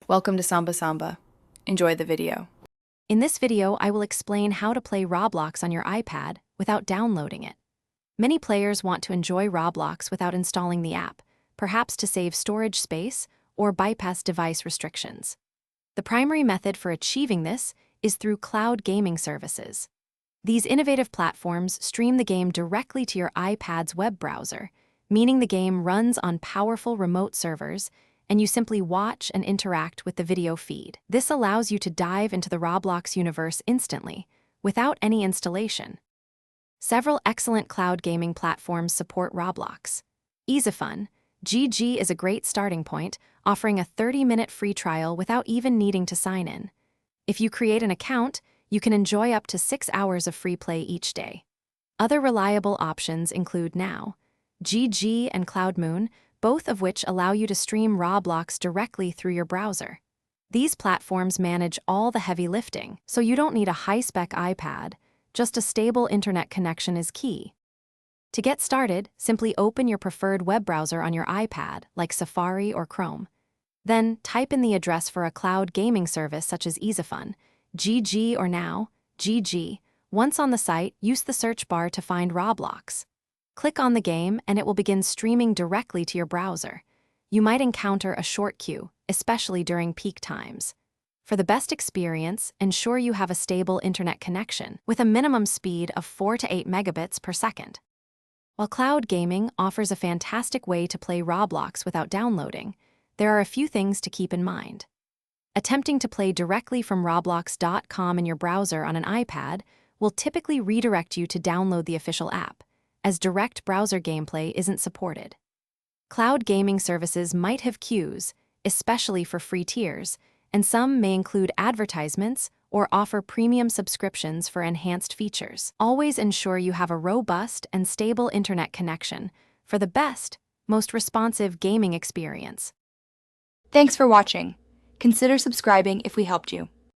Welcome to Samba Samba. Enjoy the video. In this video, I will explain how to play Roblox on your iPad without downloading it. Many players want to enjoy Roblox without installing the app, perhaps to save storage space or bypass device restrictions. The primary method for achieving this is through cloud gaming services. These innovative platforms stream the game directly to your iPad's web browser, meaning the game runs on powerful remote servers and you simply watch and interact with the video feed. This allows you to dive into the Roblox universe instantly, without any installation. Several excellent cloud gaming platforms support Roblox. EasyFun, GG is a great starting point, offering a 30-minute free trial without even needing to sign in. If you create an account, you can enjoy up to 6 hours of free play each day. Other reliable options include Now, GG, and CloudMoon, both of which allow you to stream Roblox directly through your browser. These platforms manage all the heavy lifting, so you don't need a high-spec iPad. Just a stable internet connection is key. To get started, simply open your preferred web browser on your iPad, like Safari or Chrome. Then, type in the address for a cloud gaming service such as EasyFun, GG, or Now, GG. Once on the site, use the search bar to find Roblox. Click on the game and it will begin streaming directly to your browser. You might encounter a short queue, especially during peak times. For the best experience, ensure you have a stable internet connection with a minimum speed of 4 to 8 megabits per second. While cloud gaming offers a fantastic way to play Roblox without downloading, there are a few things to keep in mind. Attempting to play directly from Roblox.com in your browser on an iPad will typically redirect you to download the official app, as direct browser gameplay isn't supported. Cloud gaming services might have queues, especially for free tiers, and some may include advertisements or offer premium subscriptions for enhanced features. Always ensure you have a robust and stable internet connection for the best, most responsive gaming experience. Thanks for watching. Consider subscribing if we helped you.